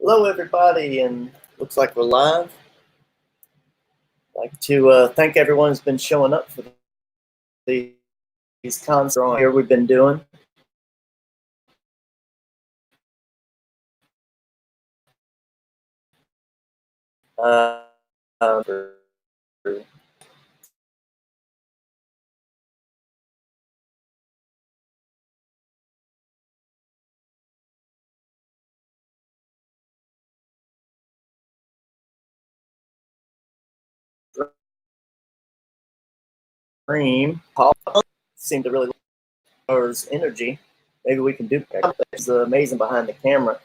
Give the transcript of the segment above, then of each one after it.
Hello, everybody, and looks like we're live. I'd like to thank everyone who's been showing up for these concerts here we've been doing. Stream seemed to really like energy. Maybe we can do that. It's amazing behind the camera.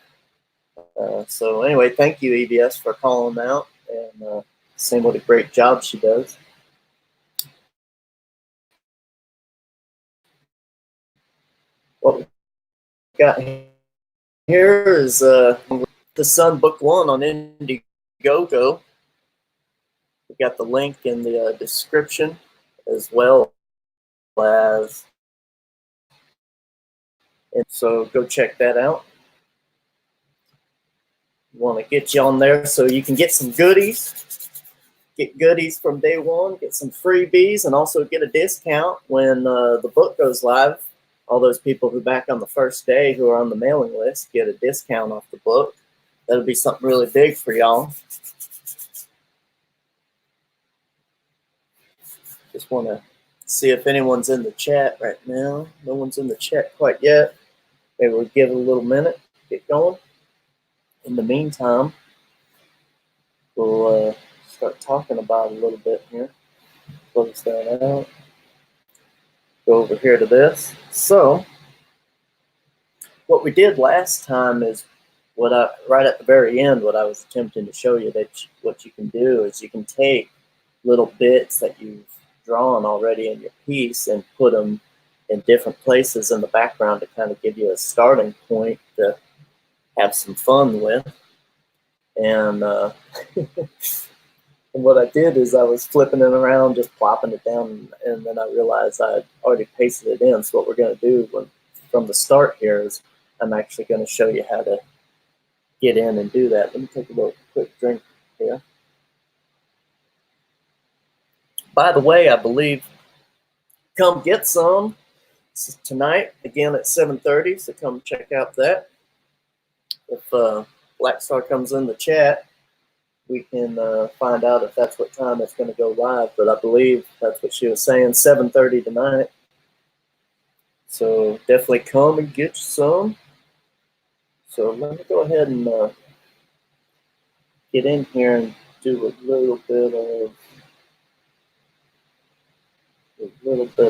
So anyway, thank you, EBS, for calling out and saying what a great job she does. What we got here is The Sun Book 1 on INDIEGOGO. We got the link in the description, as well as, and so go check that out. We want to get you on there so you can get some goodies. Get goodies from day one, get some freebies, and also get a discount when the book goes live. All those people who back on the first day who are on the mailing list get a discount off the book. That'll be something really big for y'all. Just want to see if anyone's in the chat right now. No one's in the chat quite yet. Maybe we'll give it a little minute, get going. In the meantime, we'll start talking about it a little bit here. Close that out. Go over here to this. So, what we did last time is right at the very end, what I was attempting to show you, that what you can do is you can take little bits that you've drawn already in your piece and put them in different places in the background to kind of give you a starting point to have some fun with. And and what I did is I was flipping it around, just plopping it down, and then I realized I had already pasted it in. So what we're going to do from the start here is I'm actually going to show you how to get in and do that. Let me take a little quick drink here. By the way, I believe Come Get Some tonight, again at 7:30, so come check out that. If Black Star comes in the chat, we can find out if that's what time it's going to go live, but I believe that's what she was saying, 7:30 tonight. So definitely come and get you some. So let me go ahead and get in here and do a little bit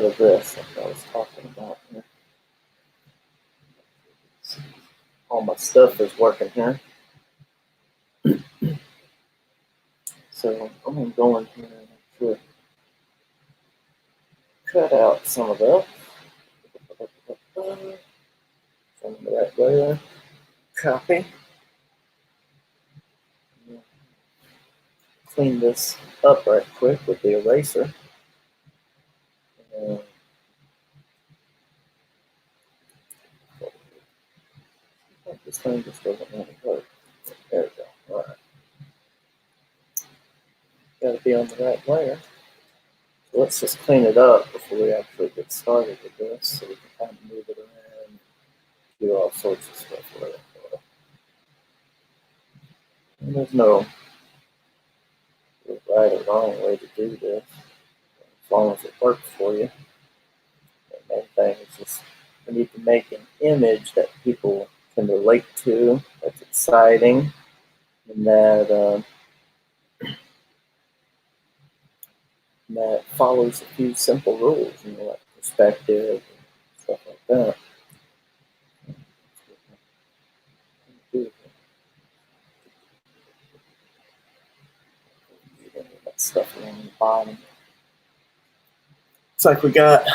of this like I was talking about here. All my stuff is working here. So I'm going to go in here and actually cut out some of that. Some of the right layer. Copy. Clean this up right quick with the eraser. This thing just doesn't want to work. There we go. All right. Got to be on the right layer. So let's just clean it up before we actually get started with this, so we can kind of move it around, do all sorts of stuff with it. And there's no right or wrong way to do this, as long as it works for you. The main thing is just we need to make an image that people can relate to, that's exciting, and that follows a few simple rules, like perspective and stuff like that. That stuff along the bottom. Looks like we got a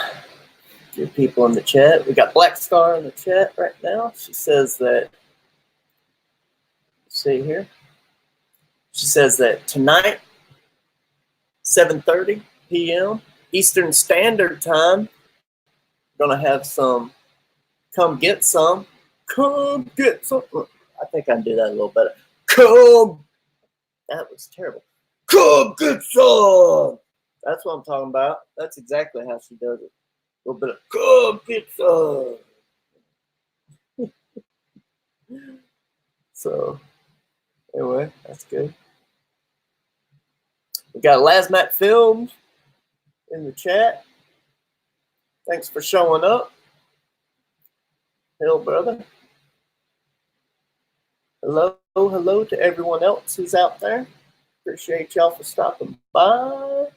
few people in the chat. We got Black Star in the chat right now. She says that, let's see here. She says that tonight, 7:30 p.m. Eastern Standard Time, we're going to have some Come Get Some. Come Get Some. I think I can do that a little better. Come. That was terrible. Come get some. That's what I'm talking about. That's exactly how she does it. A little bit of come get some. So, anyway, that's good. We got Lasmat Films in the chat. Thanks for showing up. Hello, brother. Hello to everyone else who's out there. Appreciate y'all for stopping by.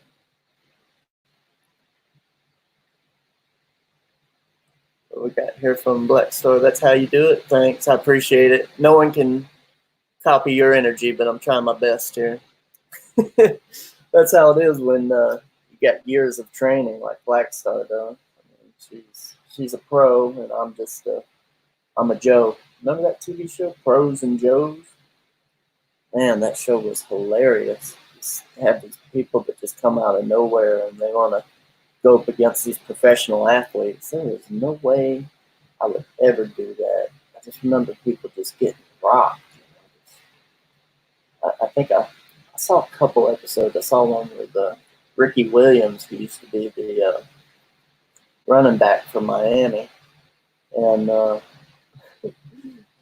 What we got here from Black Star. That's how you do it. Thanks. I appreciate it. No one can copy your energy, but I'm trying my best here. That's how it is when you got years of training like Black Star does. I mean, she's a pro, and I'm a Joe. Remember that TV show, Pros and Joes? Man, that show was hilarious. Just have these people that just come out of nowhere and they want to go up against these professional athletes. There was no way I would ever do that. I just remember people just getting rocked. I think I saw a couple episodes. I saw one with Ricky Williams, who used to be the running back for Miami. And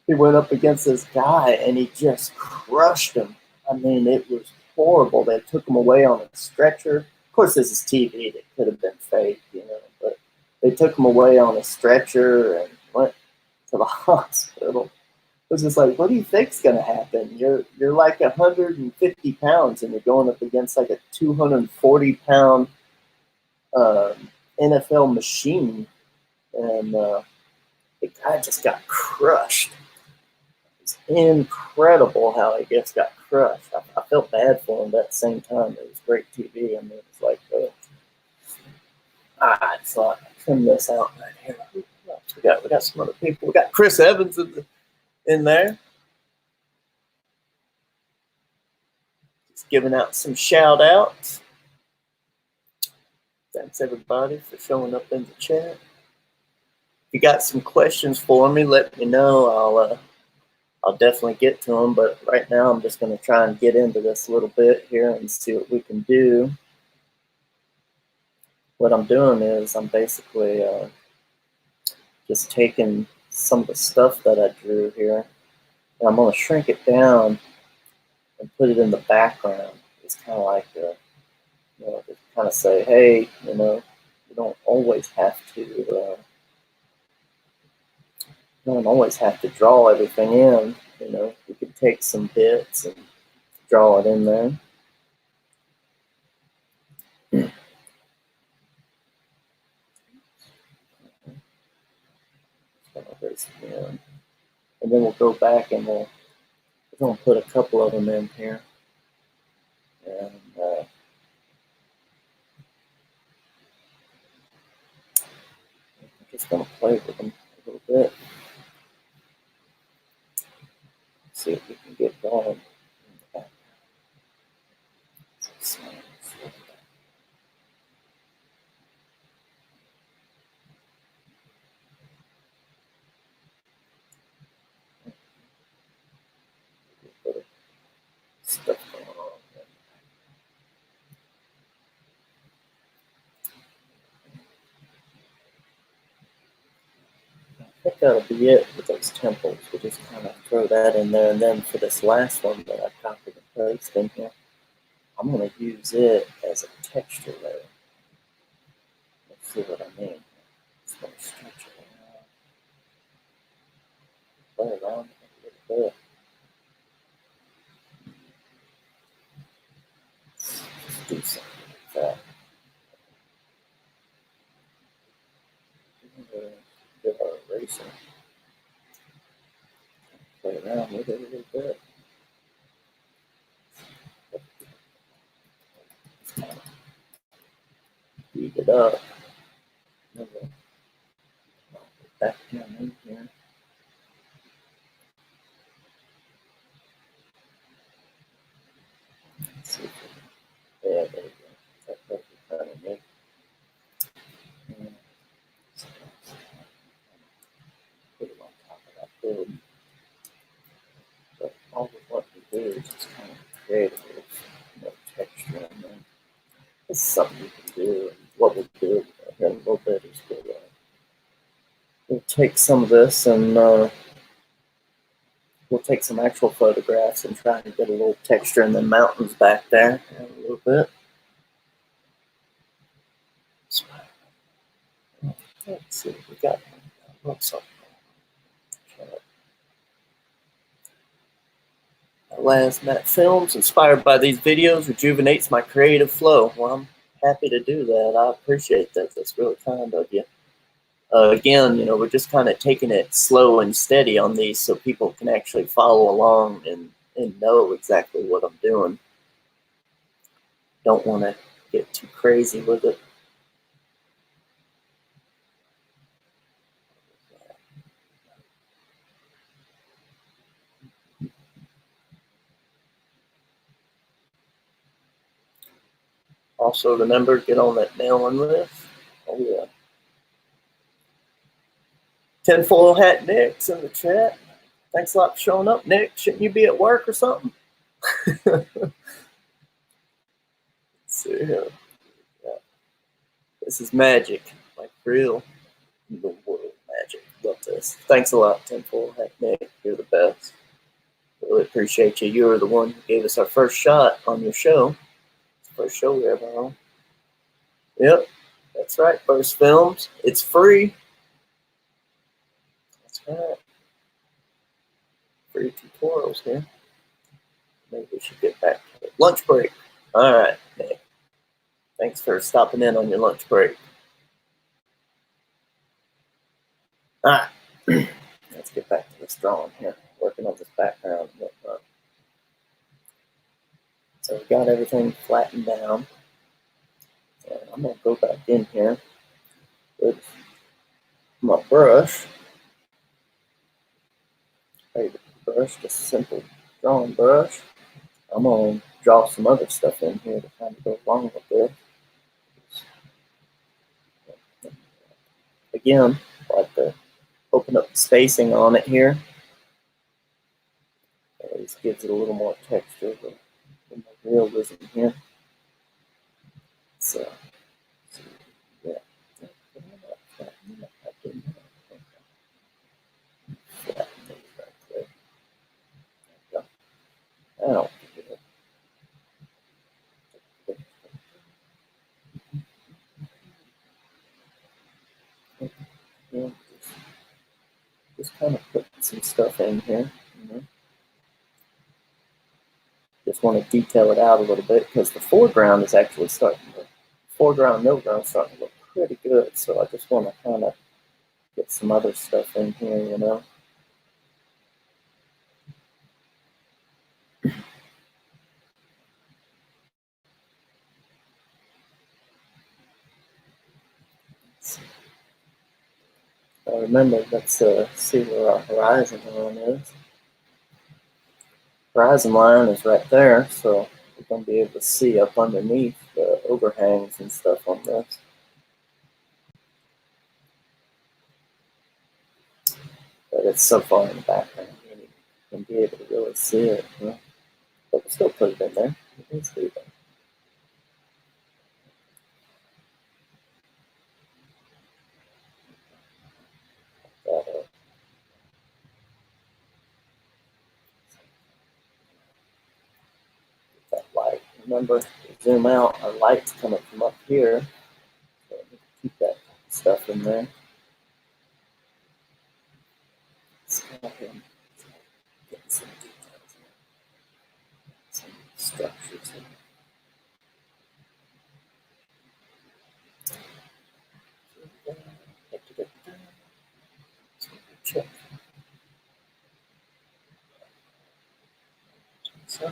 he went up against this guy, and he just crushed him. I mean, it was horrible. They took him away on a stretcher. Of course, this is TV. It could have been fake, but they took him away on a stretcher and went to the hospital. It was just like, what do you think's going to happen? You're like 150 pounds, and you're going up against like a 240-pound NFL machine, and the guy just got crushed. It's incredible how he just got crushed. I felt bad for him, but at the same time, it was great TV. I mean, it's like, I thought I trim this out right here. We got some other people. We got Chris Evans in there. Just giving out some shout outs. Thanks everybody for showing up in the chat. If you got some questions for me, let me know. I'll definitely get to them, but right now I'm just going to try and get into this a little bit here and see what we can do. What I'm doing is I'm basically just taking some of the stuff that I drew here, and I'm going to shrink it down and put it in the background. It's kind of like, just kind of say, hey, you don't always have to. You don't always have to draw everything in. You could take some bits and draw it in there. And then we'll go back and we're going to put a couple of them in here. And I'm just going to play with them a little bit. See if we can get going. Stuff going on. I think that'll be it with those temples. We'll just kind of throw that in there. And then for this last one that I copied and pasted in here, I'm going to use it as a texture layer. Let's see what I mean. Just going to stretch it around. Play around a little bit. Let's do something like that. Get our eraser. Play around with it a little bit. Beat it up. Back down in here. Let's see if we can, yeah, there we go. That's what we're trying to make. Put it on top of that build. So all of what we This is something you can do. What we'll do here in a little bit is we'll take some of this and we'll take some actual photographs and try and get a little texture in the mountains back there in a little bit. Let's see what we got. Lasmat Films, inspired by these videos, rejuvenates my creative flow. Well, I'm happy to do that. I appreciate that. That's really kind of you. Again, you know, we're just kind of taking it slow and steady on these so people can actually follow along and know exactly what I'm doing. Don't want to get too crazy with it. Also, remember, get on that mailing list. Oh, yeah. Tinfoil Hat Nick's in the chat. Thanks a lot for showing up, Nick. Shouldn't you be at work or something? Let's see here. Yeah. This is magic, like real the world magic. Love this. Thanks a lot, Tinfoil Hat Nick. You're the best. Really appreciate you. You were the one who gave us our first shot on your show. It's the first show we ever on. Yep, that's right. First Films. It's free. That's right. Free tutorials here. Maybe we should get back to it. Lunch break. All right, Nick. Thanks for stopping in on your lunch break. All right. Let's get back to this drawing here. Working on this background and whatnot. So we got everything flattened down. And I'm going to go back in here with my brush. Favorite brush, just a simple drawing brush. I'm going to draw some other stuff in here to kind of go along with this. Again, I like to open up the spacing on it here. This gives it a little more texture, a little more realism here. So, yeah. I don't think it. Just kind of put some stuff in here. You know. Just want to detail it out a little bit because the foreground is actually starting to, foreground, middle ground starting to look pretty good. So I just want to kind of get some other stuff in here, you know. Remember, let's see where our horizon line is. Horizon line is right there, so we're going to be able to see up underneath the overhangs and stuff on this. But it's so far in the background, you can be able to really see it. You know? But we'll still put it in there. You can see it. That light. Remember, zoom out, our light's coming from up here. So keep that stuff in there. Getting some details in. Some structures in. Check. So,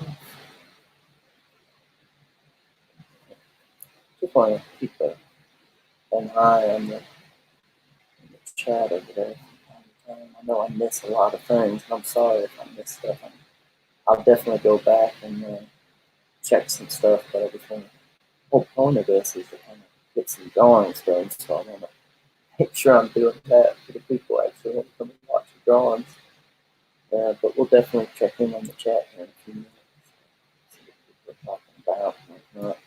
just want to keep an eye on the chat over there. I know I miss a lot of things. I'm sorry if I miss stuff. I'll definitely go back and check some stuff. But I just want to, the whole point of this is to kind of get some drawings done. So I want to make sure I'm doing that for the people actually want to come and watch the drawings. But we'll definitely check in on the chat in a few minutes. See what people are talking about and whatnot.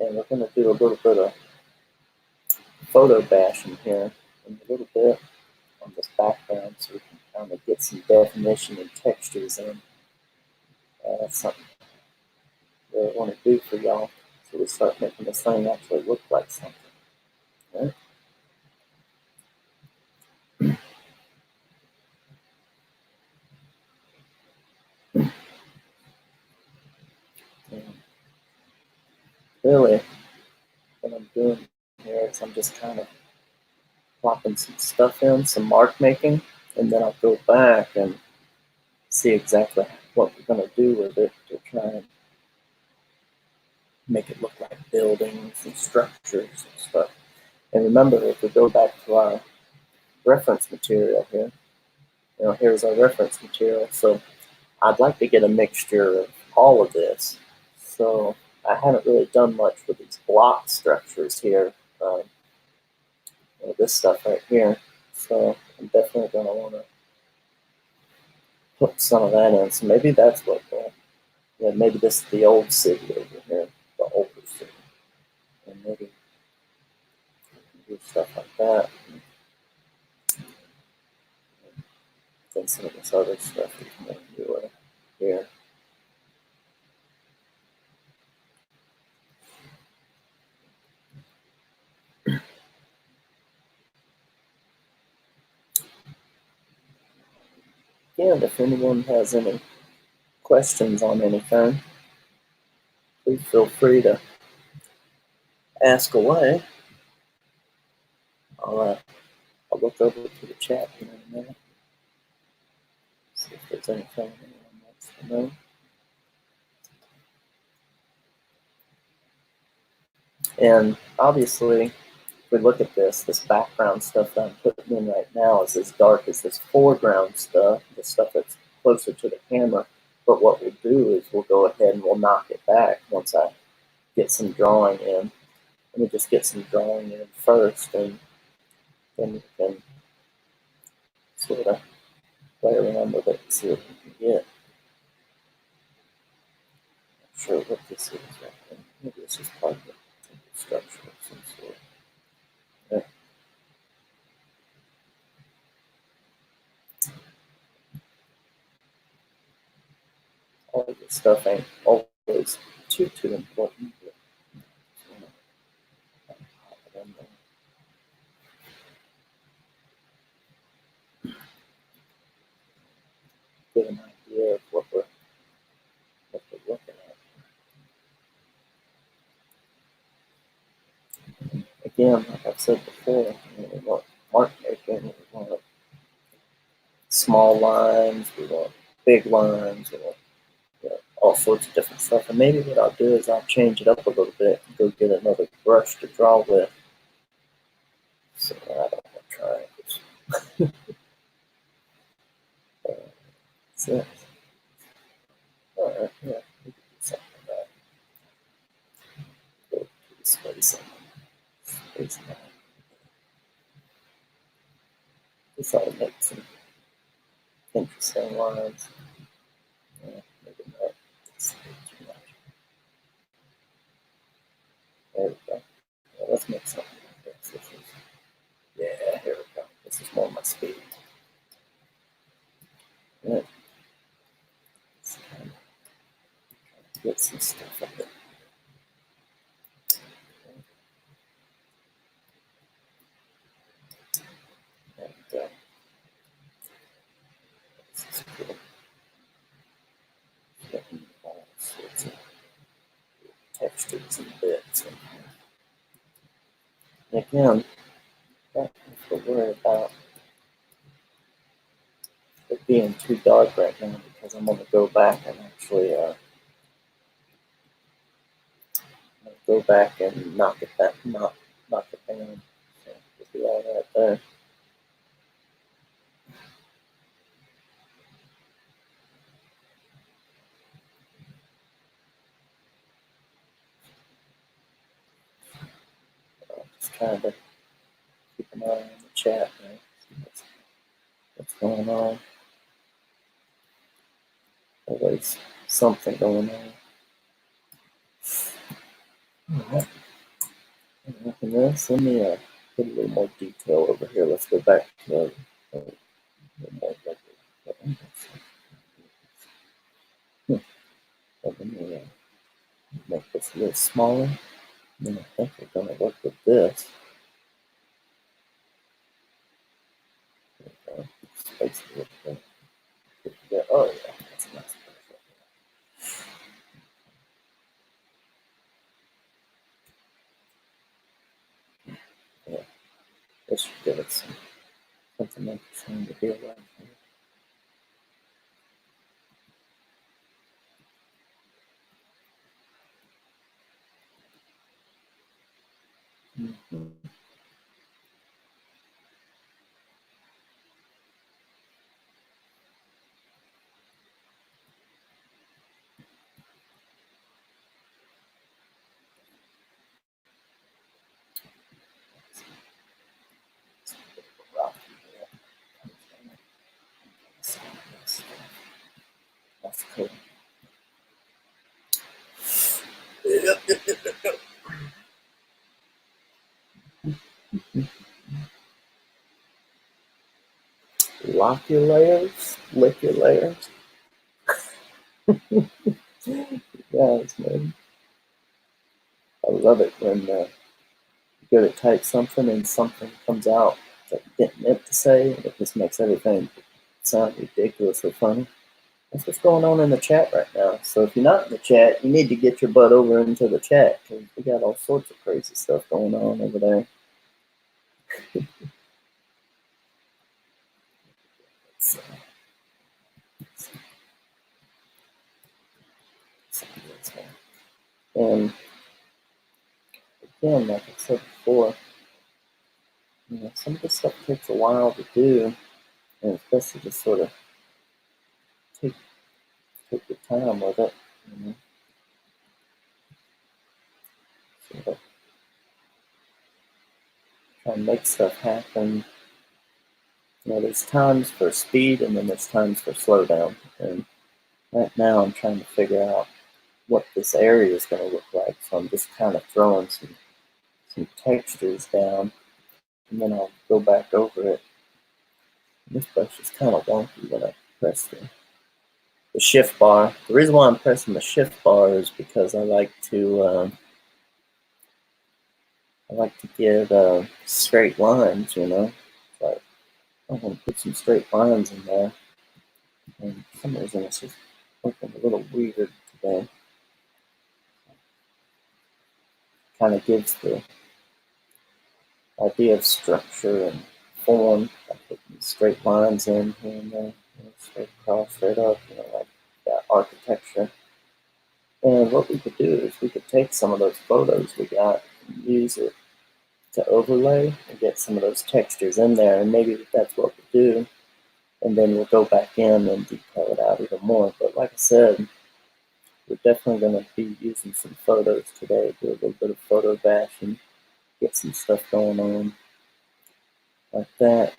And we're going to do a little bit of photo bashing here in a little bit on this background so we can kind of get some definition and textures in. That's something I really want to do for y'all, so we start making this thing actually look like something. Right? Really, what I'm doing here is I'm just kind of plopping some stuff in, some mark making, and then I'll go back and see exactly what we're going to do with it to try and make it look like buildings and structures and stuff. And remember, if we go back to our reference material here, here's our reference material. So I'd like to get a mixture of all of this. So I haven't really done much with these block structures here, this stuff right here. So I'm definitely going to want to put some of that in. So maybe that's what, maybe this is the old city over here, the older city. And maybe do stuff like that. And some of this other stuff we can do here. Again, if anyone has any questions on anything, please feel free to ask away. I'll look over to the chat here in a minute. See if there's anything anyone wants to know. And obviously, if we look at this background stuff that I'm putting in right now is as dark as this foreground stuff, the stuff that's closer to the camera. But what we'll do is we'll go ahead and we'll knock it back once I get some drawing in. Let me just get some drawing in first, and then we can sort of play around with it and see what we can get. Not sure what this is. Maybe this is part of the structure of some sort. Okay. All of this stuff ain't always too important. But get an idea of what we're looking at. Again, like I've said before, we want mark making, we want small lines, we want big lines, we want all sorts of different stuff. And maybe what I'll do is I'll change it up a little bit and go get another brush to draw with. So I don't want triangles. That's it. Alright, yeah, we can do something like that. Go to the space on this ought to make some interesting lines. Yeah, maybe not. It's too much. There we go. Yeah, let's make something like this. Yeah, here we go. This is more my speed. Yeah. Let's kind of get some stuff up there. And this is cool. Getting all sorts of textures and bits. And again, don't have to worry about it being too dark right now because I'm going to go back and actually go back and knock it down. So we'll do all that there. Just trying to keep an eye on the chat now. See what's going on. Always something going on. Alright. And this, let me put a little more detail over here. Let's go back to a little more regular. Let me make this a little smaller. And I think we're going to work with this. Space a little bit. Oh, yeah, that's a nice place. Yeah, this should give it something interesting to be around here. That's cool. Yep. Lock your layers, lick your layers. Yes, man. I love it when you go to type something and something comes out that you didn't meant to say, and it just makes everything sound ridiculously funny. That's what's going on in the chat right now. So if you're not in the chat, you need to get your butt over into the chat, because we got all sorts of crazy stuff going on over there. And again, like I said before, some of this stuff takes a while to do, and it's best to just sort of take your time with it. Sort of try and make stuff happen. There's times for speed, and then there's times for slowdown. And right now, I'm trying to figure out what this area is going to look like. So I'm just kind of throwing some textures down, and then I'll go back over it. And this brush is kind of wonky when I press the shift bar. The reason why I'm pressing the shift bar is because I like to get straight lines. Like I want to put some straight lines in there, and for some reason it's just looking a little weird today. Kind of gives the idea of structure and form, by putting straight lines in here and there, straight across, straight up, like that architecture. And what we could do is we could take some of those photos we got and use it to overlay and get some of those textures in there, and maybe that's what we do. And then we'll go back in and detail it out even more. But like I said, we're definitely going to be using some photos today, do a little bit of photo bashing, get some stuff going on like that.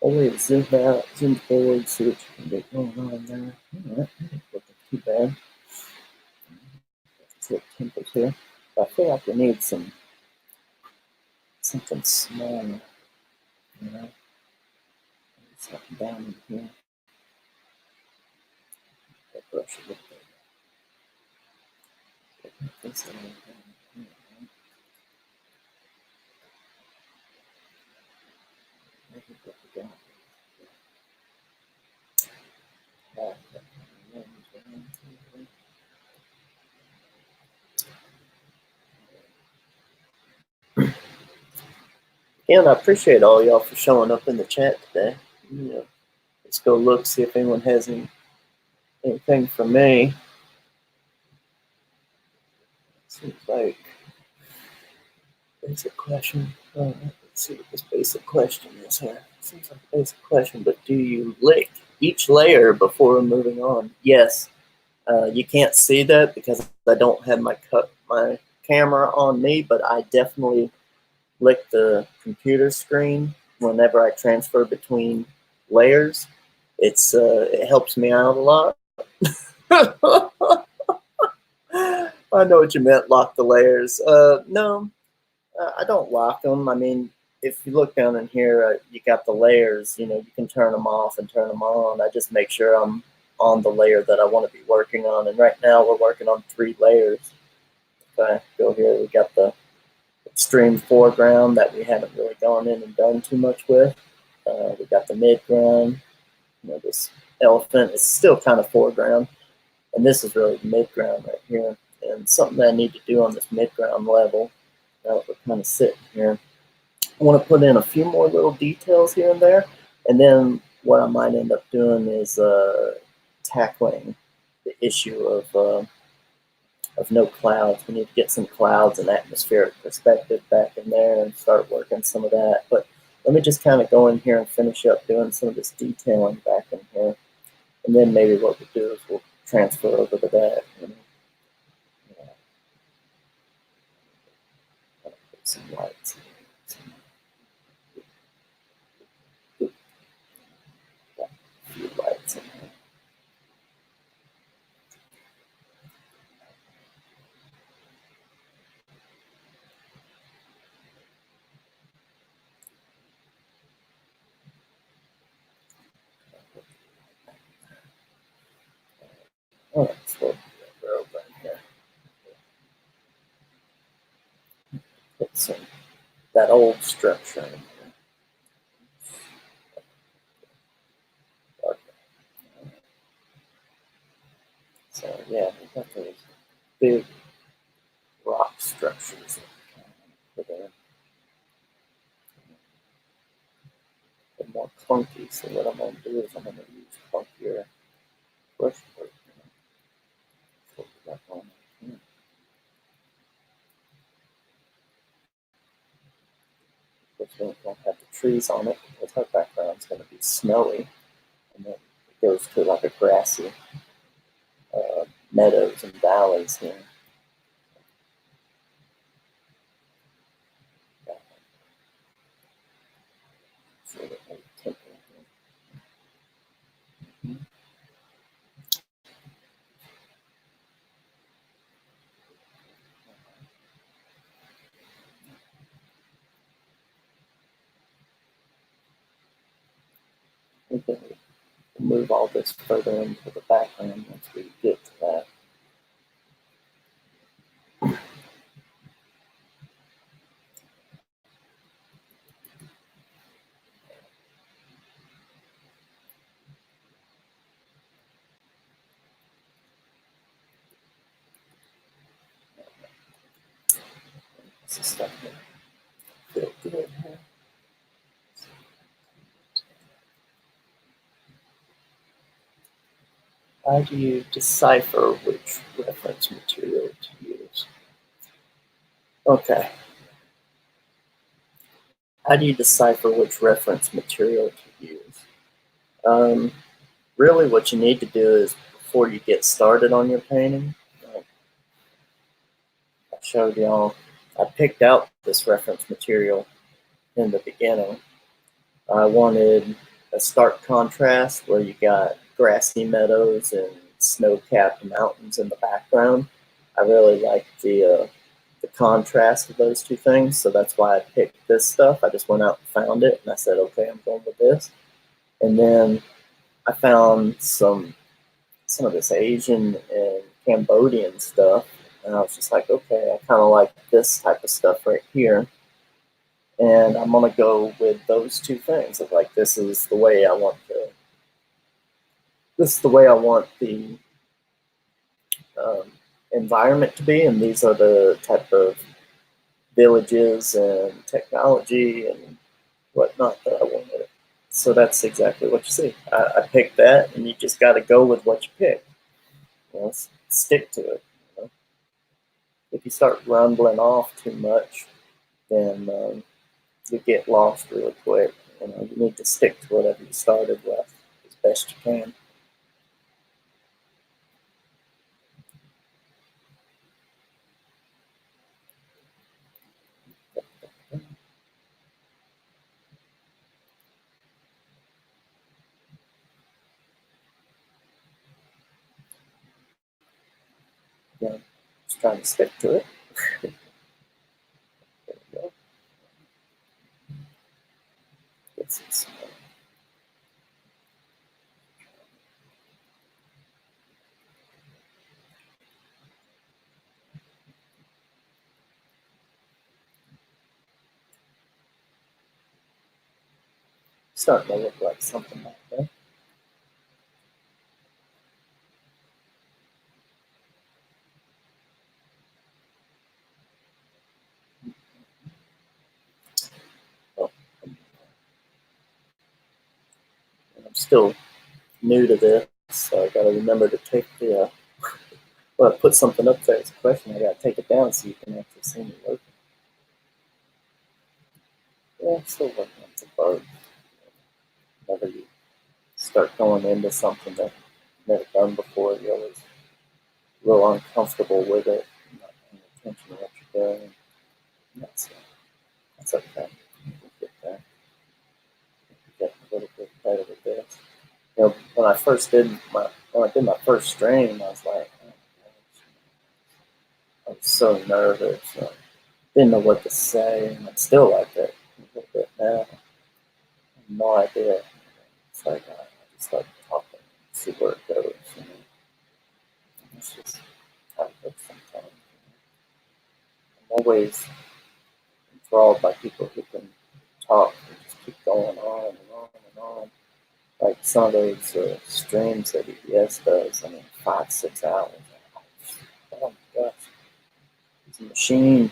Always zoom out, zoom forward, see what you can get going on there. Alright, looking too bad. Let's hit temples here. But I feel like we need something smaller, something down in here. That brush a little bit. Again, I appreciate all y'all for showing up in the chat today. Let's go look, see if anyone has anything for me. Seems like Basic question. Let's see what this basic question is here. Seems like a basic question, but do you lick each layer before moving on? Yes. You can't see that because I don't have my camera on me, but I definitely lick the computer screen whenever I transfer between layers. It helps me out a lot. I know what you meant, lock the layers. No, I don't lock them. I mean, if you look down in here, you got the layers. You know, you can turn them off and turn them on. I just make sure I'm on the layer that I want to be working on. And right now we're working on 3 layers. If I go here, we got the extreme foreground that we haven't really gone in and done too much with. We got the midground. You know, this elephant is still kind of foreground. And this is really the midground right here. And something that I need to do on this midground level, now that we're kind of sitting here, I want to put in a few more little details here and there. And then what I might end up doing is tackling the issue of no clouds. We need to get some clouds and atmospheric perspective back in there and start working some of that. But let me just kind of go in here and finish up doing some of this detailing back in here. And then maybe what we'll do is we'll transfer over to that. You know. Put some lights. Got a few lights in here. All right, so we're over in here. Put some that old structure in here. So yeah, we got those big rock structures that are more clunky. So what I'm going to do is I'm going to use clunkier brush work. So we got going here. Which we don't have the trees on it because our background's going to be snowy, and then it goes to like a grassy meadows and valleys here. So we can move all this further into the background once we get to that. This stuff here. Feel good here. How do you decipher which reference material to use? Okay. How do you decipher which reference material to use? Really what you need to do is before you get started on your painting, I showed y'all, I picked out this reference material in the beginning. I wanted a stark contrast where you got grassy meadows and snow-capped mountains in the background. I really like the contrast of those two things, so that's why I picked this stuff. I just went out and found it, and I said, okay, I'm going with this. And then I found some of this Asian and Cambodian stuff, and I was just like, okay, I kind of like this type of stuff right here. And I'm gonna go with those two things. Of like, this is the way I want the environment to be, and these are the type of villages and technology and whatnot that I wanted. So that's exactly what you see. I picked that, and you just got to go with what you pick. You know, stick to it. You know? If you start rumbling off too much, then you get lost really quick. You know, you need to stick to whatever you started with as best you can. Yeah, just trying to stick to it. There we go. This is, starting to look like something like that. Oh, I'm still new to this, so I got to remember to take the. Well, I put something up there as a question. I got to take it down so you can actually see me working. Yeah, I'm still working on the bug. Whenever you start going into something that you've never done before, you're always a little uncomfortable with it, not paying attention to what you're doing. That's okay. We'll get there. We'll get a little bit better with this. You know, when I did my first stream, I was like, oh my gosh, I was so nervous. I didn't know what to say, and I'm still like that a little bit now. I have no idea. It's like I just start talking, see where it goes. You know? It's just how it looks sometimes. I'm always enthralled by people who can talk and just keep going on and on and on. Like some of those streams that EBS does, I mean, 5-6 hours. Oh my gosh, it's a machine,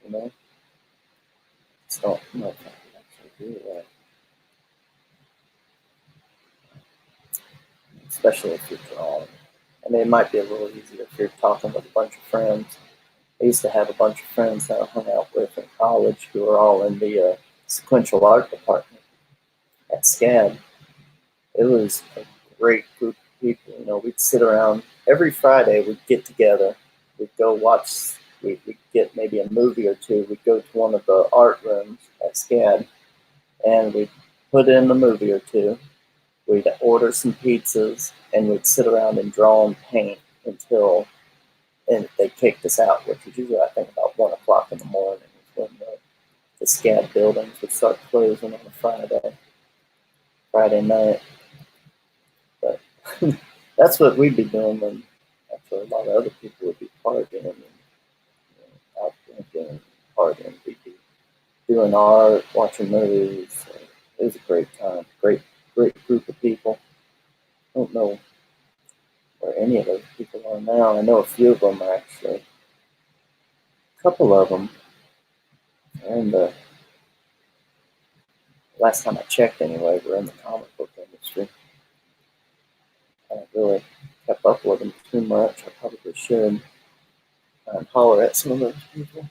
you know. Just don't know if I can actually do that, especially if you're drawing. I mean, it might be a little easier if you're talking with a bunch of friends. I used to have a bunch of friends that I hung out with in college who were all in the sequential art department at SCAD. It was a great group of people. You know, we'd sit around every Friday. We'd get together. We'd go watch. We'd get maybe a movie or two. We'd go to one of the art rooms at SCAD, and we'd put in a movie or two. We'd order some pizzas, and we'd sit around and draw and paint until and they kicked us out, which was usually, I think, about 1 o'clock in the morning when the SCAD buildings would start closing on a Friday night. But that's what we'd be doing when actually a lot of other people would be partying and out drinking and partying. We'd be doing art, watching movies. It was a great time. Great group of people. I don't know where any of those people are now. I know a few of them are actually. A couple of them are in the last time I checked anyway, we're in the comic book industry. I haven't really kept up with them too much. I probably should try and holler at some of those people.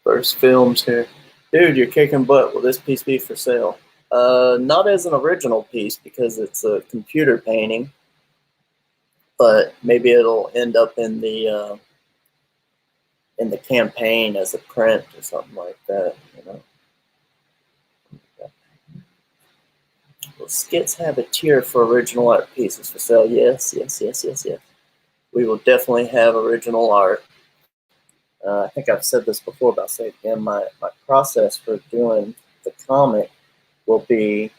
First films here. Dude, you're kicking butt. Will this piece be for sale? Not as an original piece because it's a computer painting, but maybe it'll end up in the campaign as a print or something like that, you know. Will Skits have a tier for original art pieces for sale? Yes. We will definitely have original art. I think I've said this before, but I'll say it again. My process for doing the comic will be,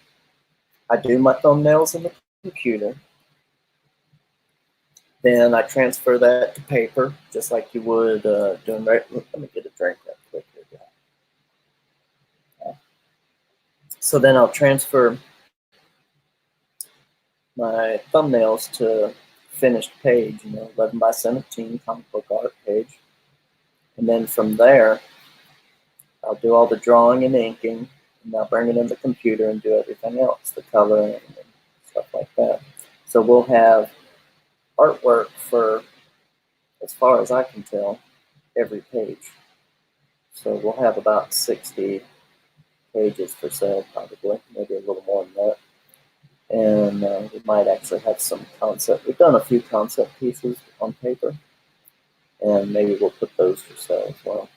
I do my thumbnails in the computer. Then I transfer that to paper, just like you would doing. Let me get a drink real quick here. So then I'll transfer my thumbnails to finished page, 11 by 17 comic book art page. And then from there, I'll do all the drawing and inking, and I'll bring it in the computer and do everything else, the coloring and stuff like that. So we'll have artwork for as far as I can tell, every page. So we'll have about 60 pages for sale, probably, maybe a little more than that. And we might actually have some concept. We've done a few concept pieces on paper, and maybe we'll put those for sale as well.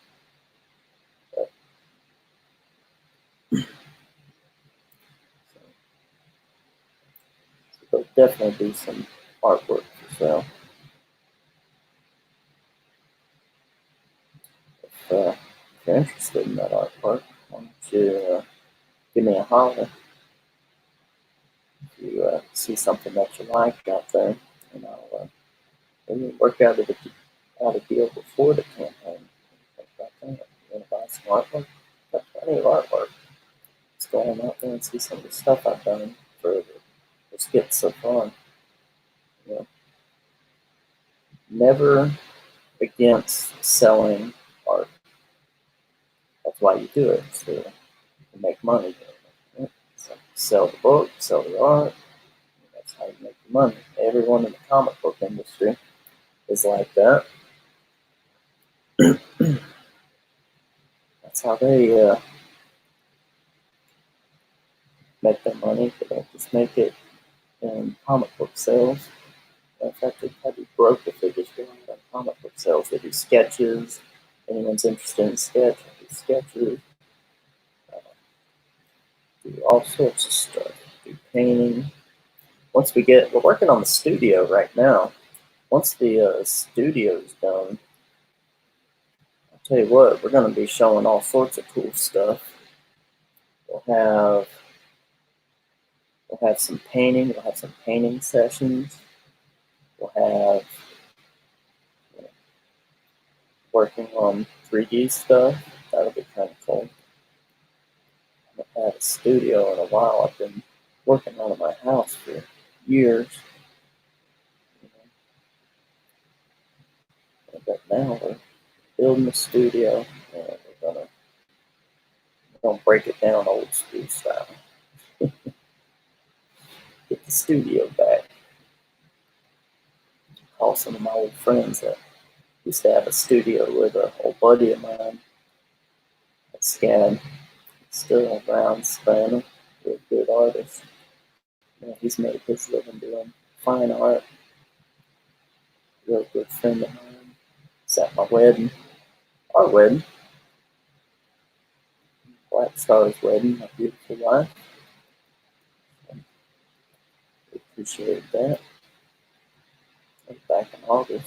But, so there'll definitely be some artwork for sale. If you're interested in that artwork, why don't you give me a holler if you see something that you like out there, and I'll maybe work out a deal before the campaign. Think about that. You want to buy some artwork? Got plenty of artwork. Let's go on out there and see some of the stuff I've done for the skits so far. You know, never against selling art. That's why you do it, so you can make money. Right? So sell the book, sell the art. That's how you make the money. Everyone in the comic book industry is like that. That's how they make their money. They don't just make it in comic book sales. In fact, they'd probably be broke if they just go on comic book sales. They do sketches. Anyone's interested in sketch, they do sketches. Do all sorts of stuff. Do painting. We're working on the studio right now. Once the studio's done, I'll tell you what, we're going to be showing all sorts of cool stuff. We'll have some painting. We'll have some painting sessions. We'll have working on 3D stuff. That'll be kind of cool. I haven't had a studio in a while. I've been working out of my house for years. But now we're building a studio, and we're gonna break it down old school style. Get the studio back. Call some of my old friends that used to have a studio with an old buddy of mine. Scan, still around, Spanner, real good artist. Yeah, he's made his living doing fine art. Real good friend of mine. It's at my wedding, our wedding, Black Star's wedding, my beautiful wife. We appreciated that. Back in August.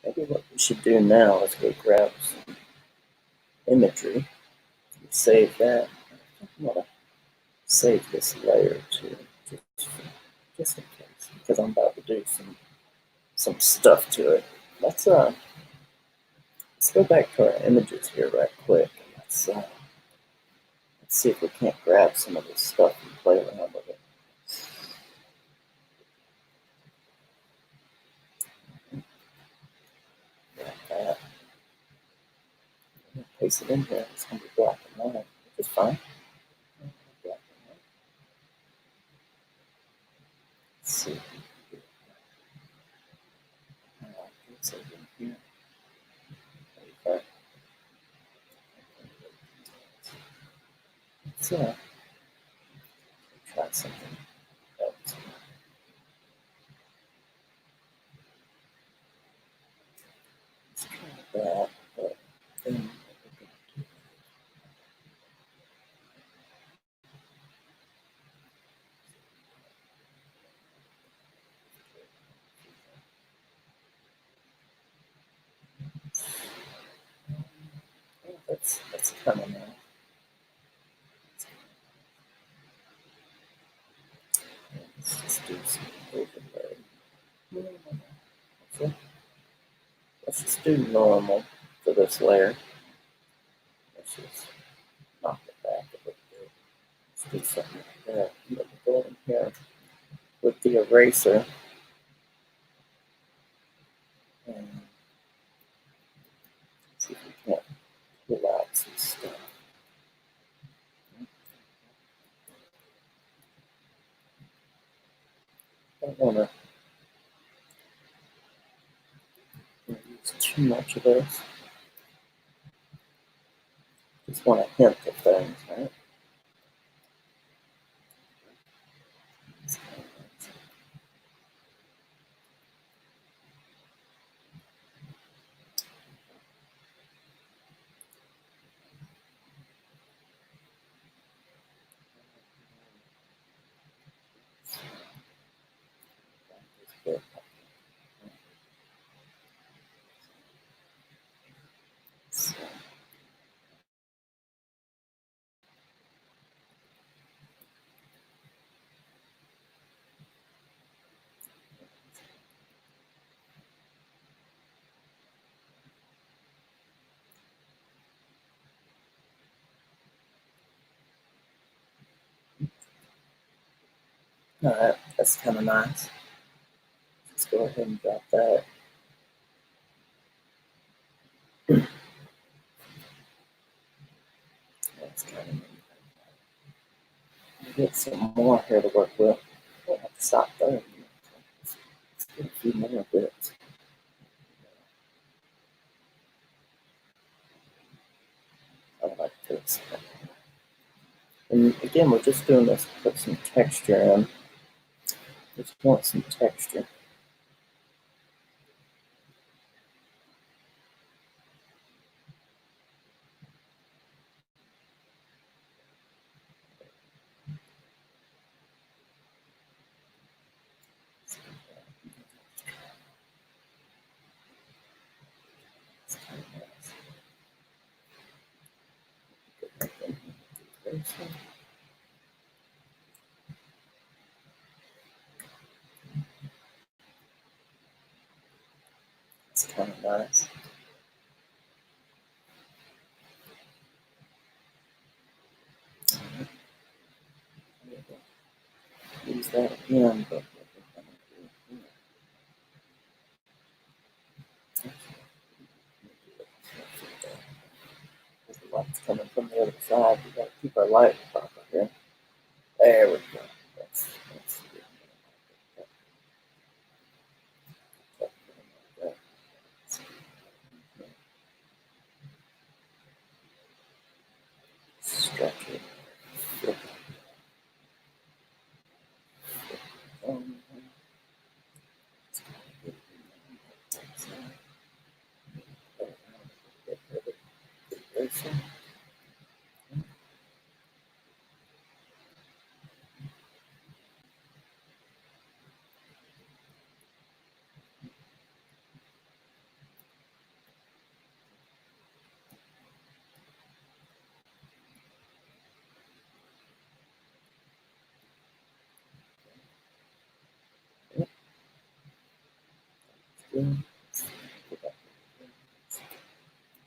Maybe what we should do now is go grab some imagery and save that. I'm going to save this layer too, just in case, because I'm about to do some stuff to it. Let's go back to our images here right quick. Let's see if we can't grab some of this stuff and play around with it. Grab that. Paste it in here. It's going to be black and white, which is fine. Black and white. Let's see. It's over in here. Okay. Let's try something else. Let's try that, but then that's coming out. Let's just do some overlay. Okay. Let's just do normal. for this layer. Let's just knock it back a little bit. Let's do something like that. I'm going to go in here with the eraser and see if we can't pull out some stuff. I don't want to use too much of this. Just want to hint at things, right? Alright, that's kind of nice. Let's go ahead and drop that. That's kind of neat. Get some more here to work with. I have to stop there. Let's get a few more bits. I like this. And again, we're just doing this to put some texture in. Just want some texture. It's kind of nice. Use that again, but the light's coming from the other side. We got to keep our light proper here. There we go. That's good. Stretch it. Flip it.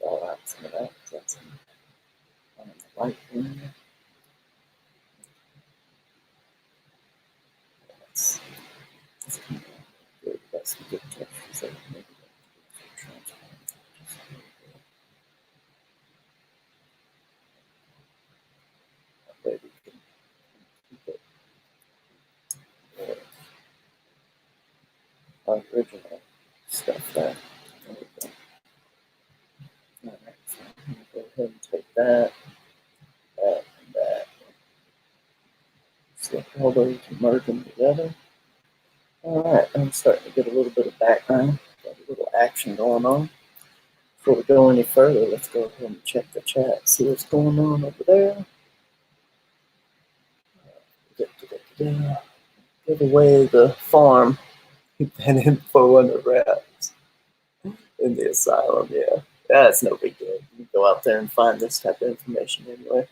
All out some of that. That's on the light in there. That's good. That's some good textures there. Maybe that way we can keep it original stuff there. There we go. All right, so I'm going to go ahead and take that, and that. So all those merge them together. All right, I'm starting to get a little bit of background, got a little action going on. Before we go any further, let's go ahead and check the chat, see what's going on over there. Give away the farm, keep that info under wraps in the asylum, yeah. That's no big deal. You can go out there and find this type of information anyway.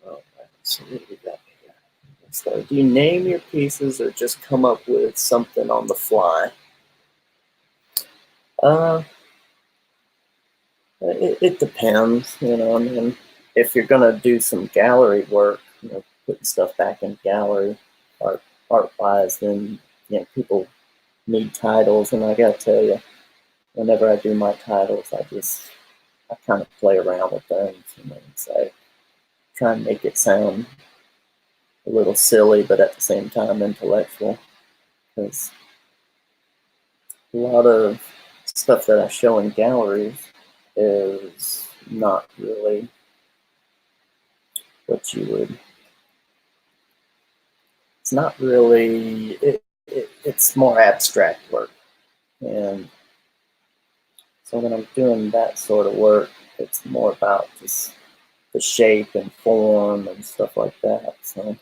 All right, so what do we got here? So do you name your pieces or just come up with something on the fly? It depends, you know. I mean, if you're gonna do some gallery work, you know, putting stuff back in gallery art-wise, then you know people need titles, and I gotta tell you, whenever I do my titles, I kind of play around with things, you know, and say, try and make it sound a little silly, but at the same time intellectual, because a lot of stuff that I show in galleries is not really what you would. It's not really. It's more abstract work, and so when I'm doing that sort of work, it's more about just the shape and form and stuff like that. So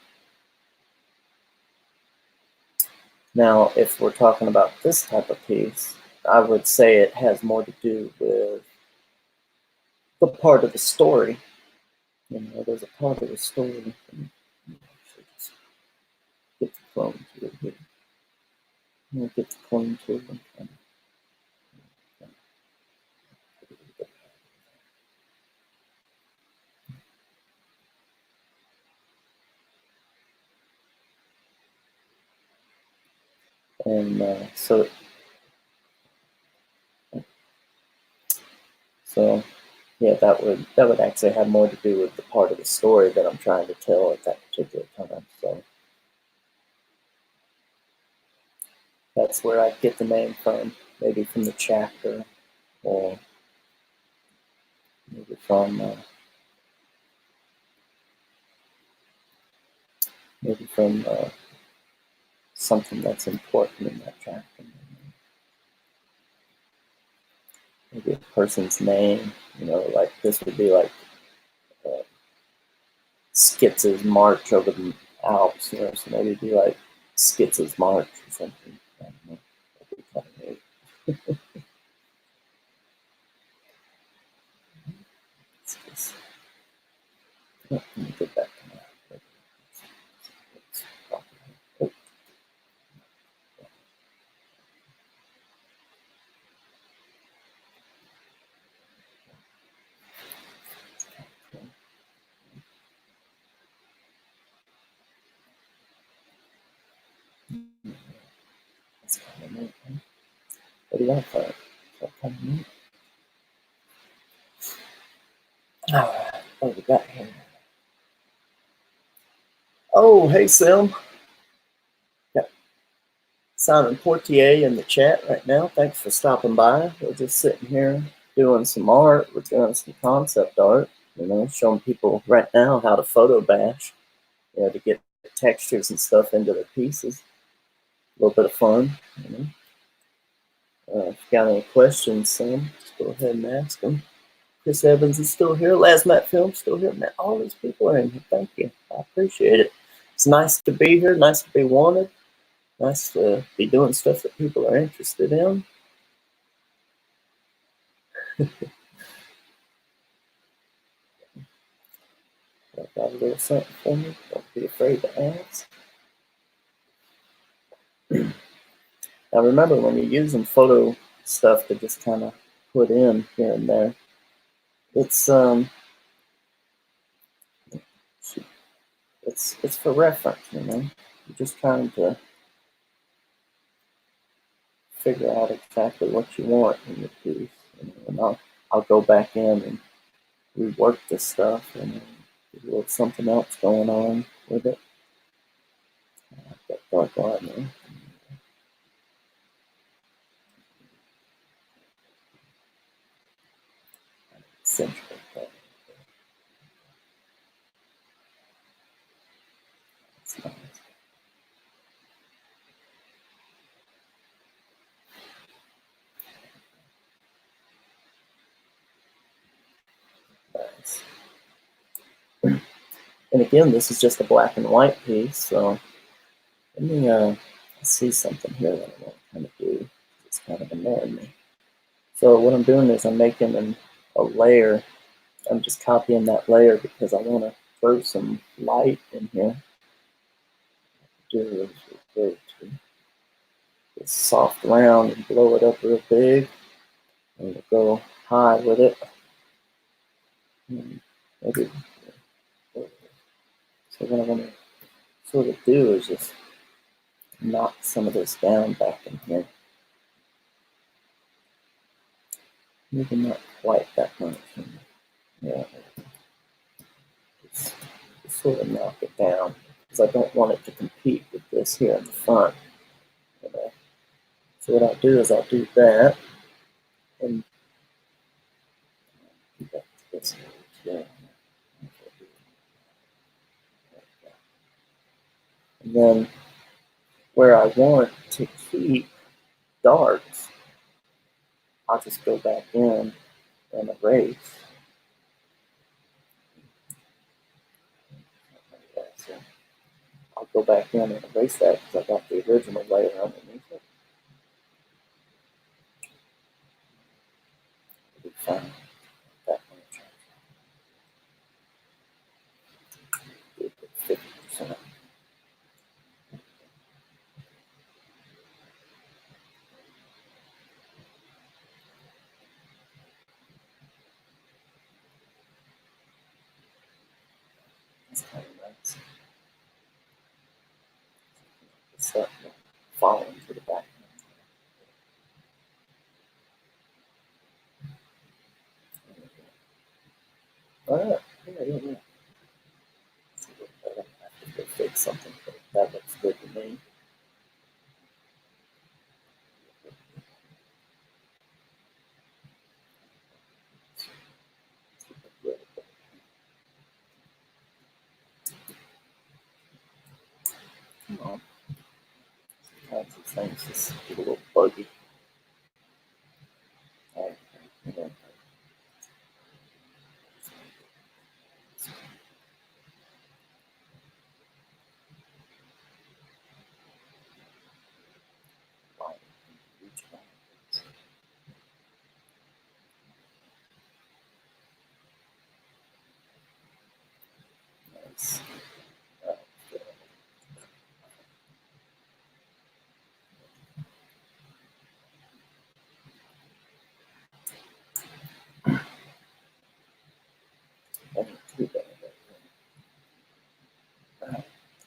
now, if we're talking about this type of piece, I would say it has more to do with the part of the story. You know, there's a part of the story. Actually just get the clone tool here. I'm gonna get the clone tool and kind of, and so yeah, that would actually have more to do with the part of the story that I'm trying to tell at that particular time. So that's where I get the name from, maybe from the chapter, or maybe from something that's important in that chapter. Maybe a person's name, you know, like this would be like Skits' march over the Alps, you know, so maybe it'd be like Skits' march or something. I don't know. That'd be kind of neat. Let me get back to that. That's kind of neat. Huh? What do you think? Is that kind of neat? All right, what we got here? Oh, hey, Sim. Got Simon Portier in the chat right now. Thanks for stopping by. We're just sitting here doing some art. We're doing some concept art, you know, showing people right now how to photo bash, you know, to get textures and stuff into their pieces. A little bit of fun, you know. If you got any questions, Sam, just go ahead and ask them. Chris Evans is still here. Last Night Film still here. Man, all these people are in here. Thank you. I appreciate it. It's nice to be here. Nice to be wanted. Nice to be doing stuff that people are interested in. Got a little something for me. Don't be afraid to ask. Now remember, when you're using photo stuff to just kind of put in here and there, it's it's for reference, you know. You're just trying to figure out exactly what you want in your piece, you know, and I'll go back in and rework this stuff and there's a little something else going on with it. I've got dark line there. Central. That's nice. Nice. And again, this is just a black and white piece, so let me see something here that I want to kind of do. It's kind of annoying me. So what I'm doing is I'm making a layer. I'm just copying that layer because I want to throw some light in here. Do this soft round and blow it up real big, and we'll go high with it. Maybe. So what I want to sort of do is just knock some of this down back in here. Maybe not quite that much. Yeah. Just sort of knock it down because I don't want it to compete with this here in the front. So what I'll do is I'll do that and do that to this here. And then where I want to keep darks, I'll just go back in and erase. So I'll go back in and erase that because I got the original layer underneath it. It'll be fine. That much. 50%. That's kind of nice. It's falling to the back. Yeah. I have to fix something, but that looks good to me. Come on. Sometimes these things just get a little buggy. Nice.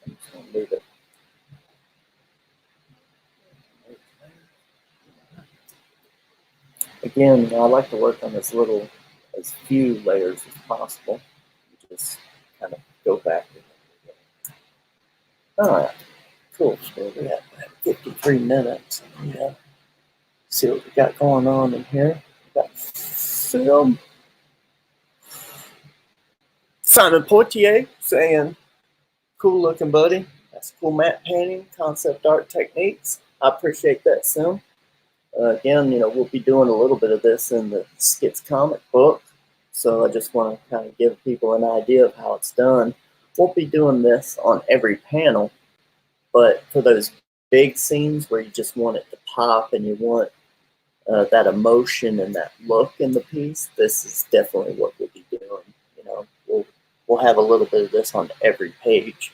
I'm just going to leave it. Again, I like to work on as few layers as possible. Just kind of go back. All right, cool. So we have 53 minutes. Yeah. See what we got going on in here. We got film. Simon Poitier saying, "Cool looking, buddy. That's cool matte painting, concept art techniques. I appreciate that, Sim." Again, we'll be doing a little bit of this in the Skits comic book. So I just want to kind of give people an idea of how it's done. Won't be doing this on every panel, but for those big scenes where you just want it to pop and you want that emotion and that look in the piece, this is definitely what we'll be doing. We'll have a little bit of this on every page,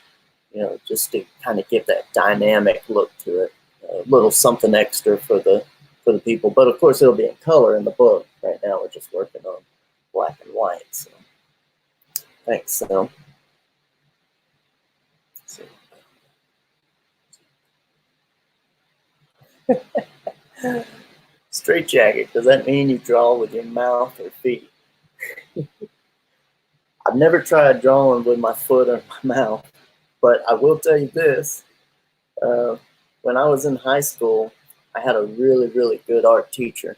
just to kind of give that dynamic look to it. A little something extra for the people, but of course it'll be in color in the book. Right now we're just working on black and white. So thanks, Sam. Straight jacket, does that mean you draw with your mouth or feet? I've never tried drawing with my foot or my mouth, but I will tell you this. When I was in high school, I had a really, really good art teacher.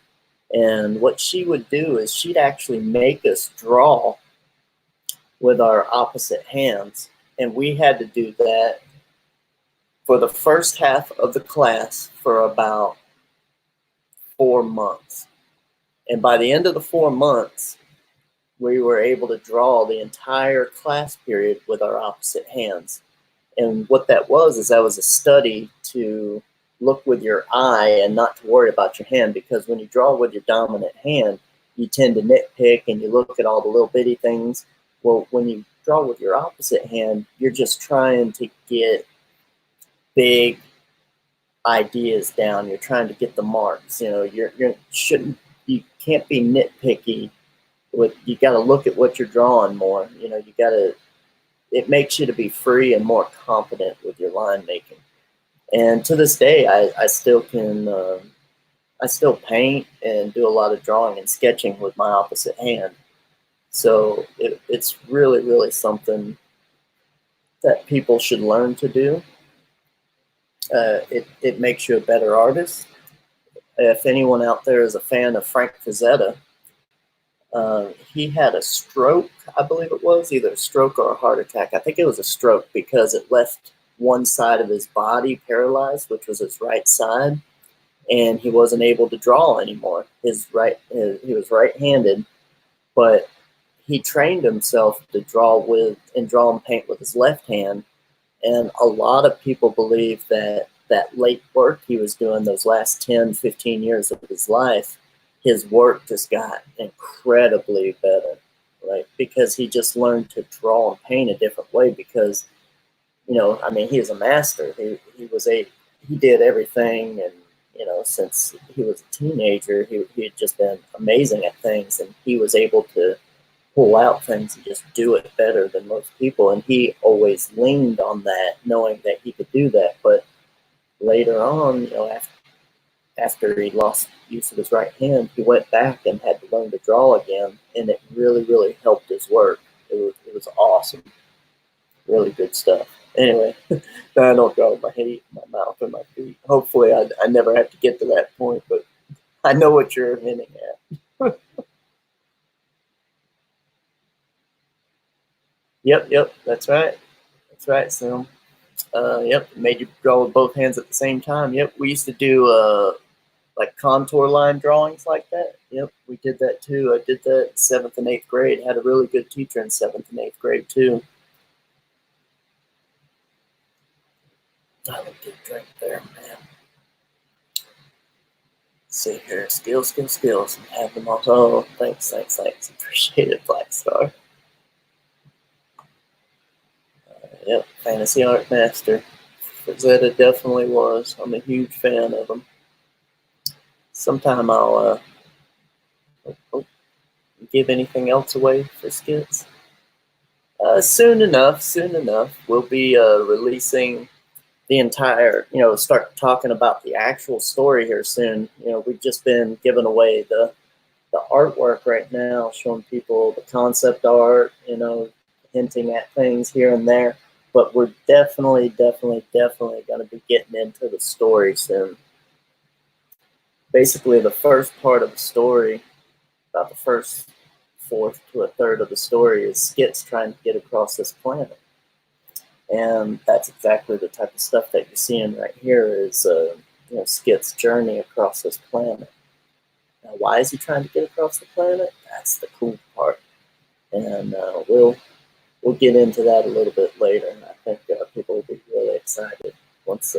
And what she would do is she'd actually make us draw with our opposite hands. And we had to do that for the first half of the class for about 4 months. And by the end of the 4 months, we were able to draw the entire class period with our opposite hands. And what that was is that was a study to look with your eye and not to worry about your hand, because when you draw with your dominant hand, you tend to nitpick and you look at all the little bitty things. Well, when you draw with your opposite hand, you're just trying to get big ideas down. You're trying to get the marks. You can't be nitpicky you got to look at what you're drawing more. You know, it makes you to be free and more confident with your line making. And to this day, I still can, I still paint and do a lot of drawing and sketching with my opposite hand. So it's really, really something that people should learn to do. It makes you a better artist. If anyone out there is a fan of Frank Frazetta, he had a stroke, I believe it was, either a stroke or a heart attack. I think it was a stroke because it left one side of his body paralyzed, which was his right side, and he wasn't able to draw anymore. He was right-handed, but he trained himself to draw and paint with his left hand. And a lot of people believe that that late work he was doing those last 10, 15 years of his life, his work just got incredibly better, right? Because he just learned to draw and paint a different way because, you know, I mean, he is a master. He did everything, and, you know, since he was a teenager, he had just been amazing at things, and he was able to pull out things and just do it better than most people. And he always leaned on that, knowing that he could do that. But later on, you know, after he lost use of his right hand, he went back and had to learn to draw again, and it really, really helped his work. It was awesome. Really good stuff. Anyway, I don't draw my mouth or my feet. Hopefully I never have to get to that point, but I know what you're hinting at. Yep, that's right. That's right, Sim. Yep, made you draw with both hands at the same time. Yep, we used to do like contour line drawings like that. Yep, we did that too. I did that in 7th and 8th grade. Had a really good teacher in 7th and 8th grade too. I would get a drink there, man. Let's see here, skills, and have them all. Oh, thanks. Appreciate it, Black Star. Yep, Fantasy Art Master. Frazetta definitely was. I'm a huge fan of him. Sometime I'll give anything else away for skits. Soon enough. We'll be releasing the entire, you know, start talking about the actual story here soon. You know, we've just been giving away the artwork right now, showing people the concept art, you know, hinting at things here and there. But we're definitely going to be getting into the story soon. Basically, the first part of the story, about the first fourth to a third of the story, is Skits trying to get across this planet. And that's exactly the type of stuff that you're seeing right here is, you know, Skits' journey across this planet. Now, why is he trying to get across the planet? That's the cool part. And we'll get into that a little bit later. And I think people will be really excited once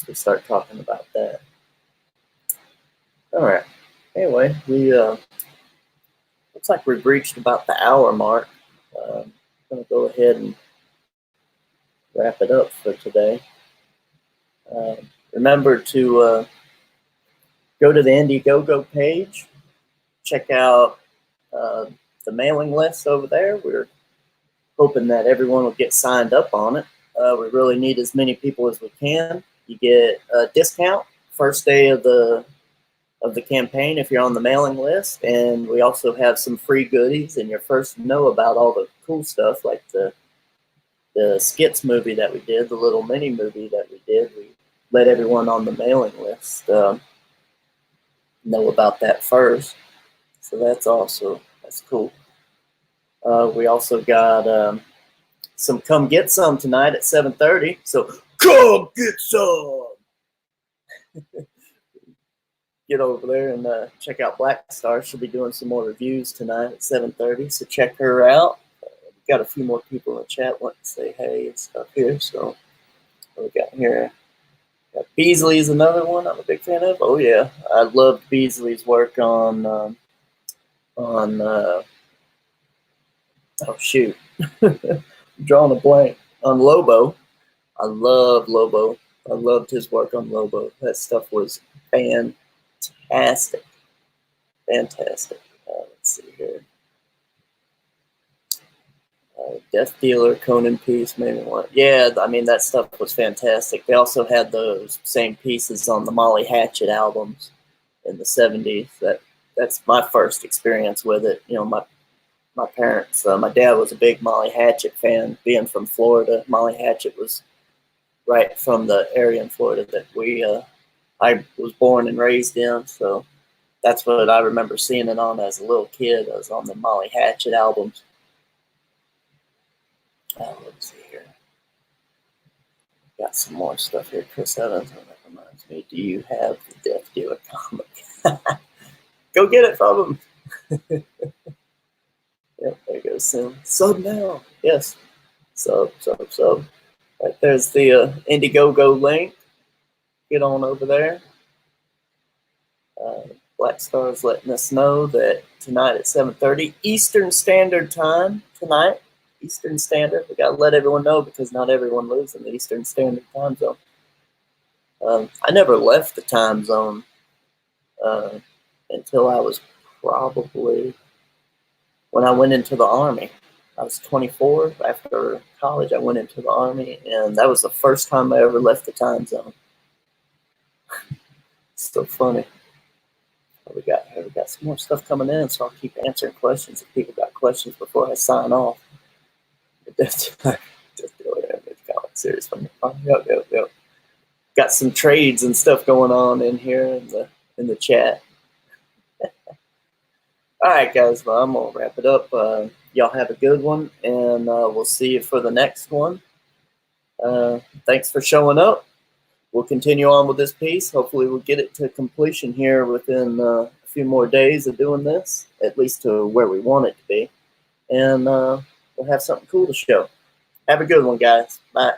we start talking about that. All right. Anyway, we looks like we've reached about the hour mark. I'm going to go ahead and wrap it up for today. Remember to go to the Indiegogo page, check out the mailing list over there. We're hoping that everyone will get signed up on it. We really need as many people as we can. You get a discount first day of the campaign if you're on the mailing list, and we also have some free goodies, and you're first to know about all the cool stuff like the Skits movie that we did, the little mini movie that we did. We let everyone on the mailing list know about that first, so that's cool. We also got some Come Get Some tonight at 7:30, so come get some. Get over there and check out Black Star. She'll be doing some more reviews tonight at 7:30, so check her out. We've got a few more people in the chat wanting to say hey and stuff here, so what we got here? Beasley's another one I'm a big fan of. Oh yeah, I loved Beasley's work on oh shoot, I'm drawing a blank on Lobo. I love Lobo. I loved his work on Lobo. That stuff was fantastic. Let's see here. Death Dealer, Conan piece, maybe one. Yeah, I mean, that stuff was fantastic. They also had those same pieces on the Molly Hatchet albums in the 70s. That's my first experience with it. You know, my parents, my dad was a big Molly Hatchet fan. Being from Florida, Molly Hatchet was right from the area in Florida that I was born and raised in. So that's what I remember seeing it on as a little kid. I was on the Molly Hatchet albums. Let's see here. Got some more stuff here. Chris Evans, that reminds me. Do you have the Death Dealer comic? Go get it from him. Yep, there goes Sim. Sub now. Yes. Sub. Right, there's the Indiegogo link. Get on over there. Black Star is letting us know that tonight at 7:30 Eastern Standard Time tonight. Eastern Standard. We gotta let everyone know because not everyone lives in the Eastern Standard Time zone. I never left the time zone until I was probably when I went into the Army. I was 24. After college, I went into the Army, and that was the first time I ever left the time zone. It's so funny. We got some more stuff coming in, so I'll keep answering questions if people got questions before I sign off. Just serious one. Yep. Got some trades and stuff going on in here in the chat. All right, guys. Well, I'm gonna wrap it up. Y'all have a good one, and we'll see you for the next one. Thanks for showing up. We'll continue on with this piece. Hopefully, we'll get it to completion here within a few more days of doing this, at least to where we want it to be, and we'll have something cool to show. Have a good one, guys. Bye.